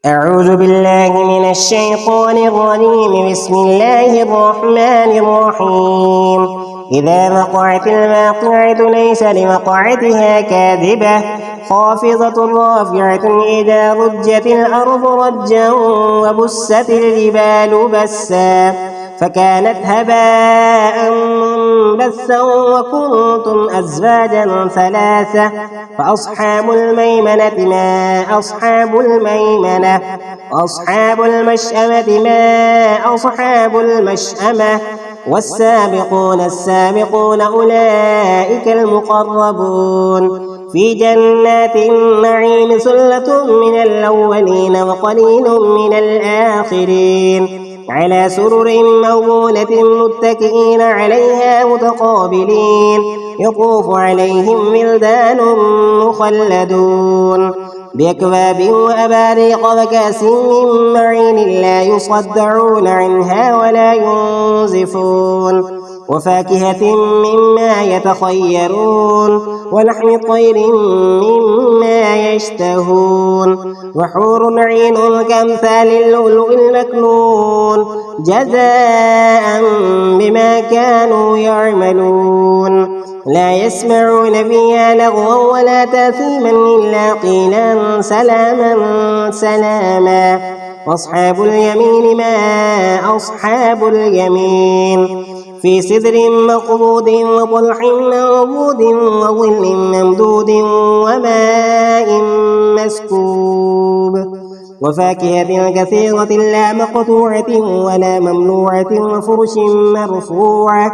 أعوذ بالله من الشيطان الرجيم. بسم الله الرحمن الرحيم. إذا وقعت الواقعة ليس لوقعتها كاذبة خافضة رافعة إذا رجت الأرض رجا وبست الجبال بسا فكانت هباء منبثا وكنتم أزواجا ثلاثة فأصحاب الميمنة ما أصحاب الميمنة وأصحاب المشأمة ما أصحاب المشأمة والسابقون السابقون أولئك المقربون في جنات النعيم ثلة من الأولين وقليل من الآخرين على سرر موضونة متكئين عليها متقابلين يطوف عليهم ولدان مخلدون بأكواب وأباريق وكأس من معين لا يصدعون عنها ولا ينزفون وفاكهة مما يتخيرون ولحم طير مما يشتهون وحور عين كأمثال اللؤلؤ المكنون جزاء بما كانوا يعملون لا يسمعون فيها لغوا ولا تأثيما إلا قيلا سلاما سلاما وأصحاب اليمين ما أصحاب اليمين في سدر مخضود وطلح منضود وظل ممدود وماء مسكوب وفاكهة كثيرة لا مقطوعة ولا ممنوعة وفرش مرفوعة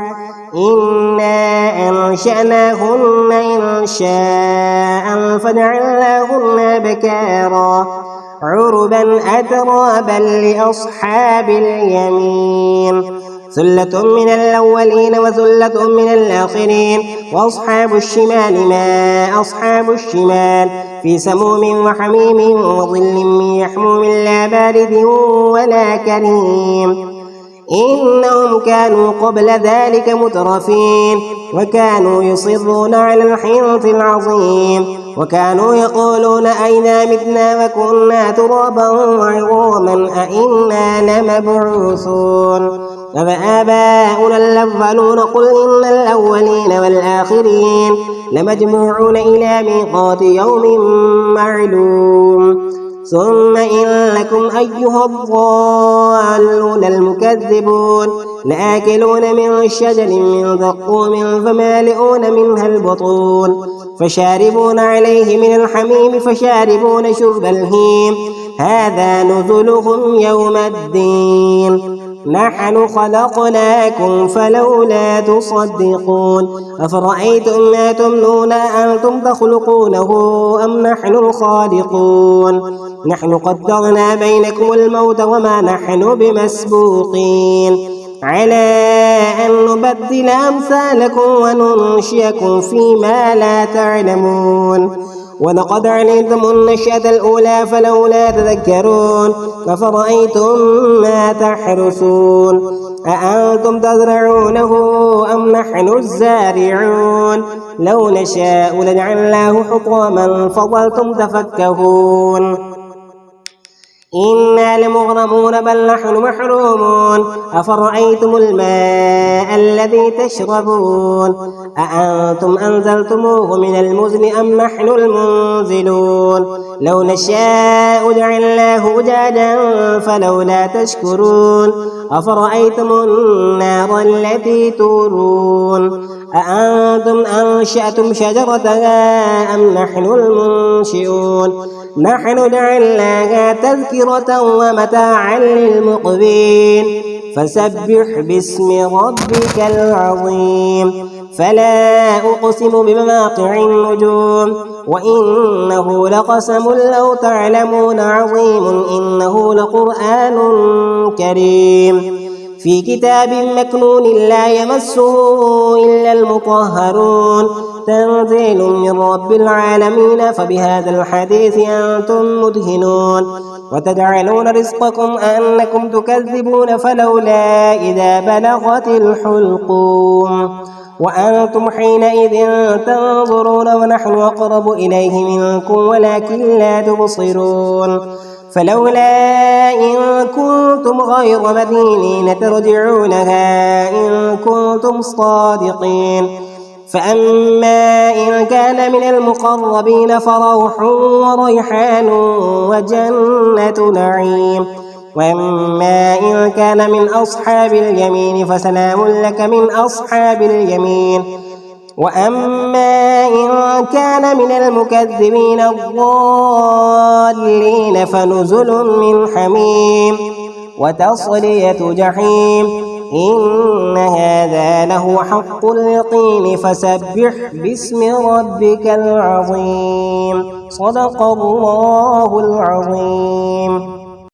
إنا أنشأناهن إنشاء فجعلناهن بكارا عربا أترابا لأصحاب اليمين ثلة من الأولين وثلة من الآخرين وأصحاب الشمال ما أصحاب الشمال في سموم وحميم وظل من يحموم لا بارد ولا كريم إنهم كانوا قبل ذلك مترفين وكانوا يصرون على الحنث العظيم وكانوا يقولون أئذا متنا وكنا ترابا وعظاما أئنا لمبعوثون أفآباؤنا الأولون قل إن الأولين والآخرين لمجموعون إلى ميقات يوم معلوم ثم إنكم أيها الضالون المكذبون لآكلون من شجر من زقوم فمالئون منها البطون فشاربون عليه من الحميم فشاربون شرب الهيم هذا نزلهم يوم الدين نحن خلقناكم فلولا تصدقون أفرأيتم ما تمنون أنتم تخلقونه أم نحن الخالقون نحن قدرنا بينكم الموت وما نحن بمسبوقين على أن نبدل أمثالكم وننشئكم فيما لا تعلمون ولقد علمتم النشأة الأولى فلولا تذكرون أفرأيتم ما تحرثون أأنتم تزرعونه أم نحن الزارعون لو نشاء لجعلناه حطاما فظلتم تفكهون إنا لمغرمون بل نحن محرومون أفرأيتم الماء الذي تشربون أأنتم أنزلتموه من المزن أم نحن المنزلون لو نشاء جعلناه أجاجا فلولا تشكرون أفرأيتم النار التي تورون أأنتم أنشأتم شجرتها أم نحن المنشئون نحن جعلناها تذكرة ومتاعا للمقوين فسبح باسم ربك العظيم فلا أقسم بمواقع النجوم وإنه لقسم لو تعلمون عظيم إنه لقرآن كريم في كتاب مكنون لا يمسه إلا المطهرون تنزيل من رب العالمين فبهذا الحديث أنتم مدهنون وتجعلون رزقكم أنكم تكذبون فلولا إذا بلغت الحلقوم وأنتم حينئذ تنظرون ونحن أقرب إليه منكم ولكن لا تبصرون فلولا إن كنتم غير مدينين ترجعونها إن كنتم صادقين. فأما إن كان من المقربين فروح وريحان وجنة نعيم. وأما إن كان من أصحاب اليمين فسلام لك من أصحاب اليمين. وأما إن كان من المكذبين الضالين فنزل من حميم وتصلية جحيم. إن هذا لهو حق اليقين فسبح باسم ربك العظيم. صدق الله العظيم.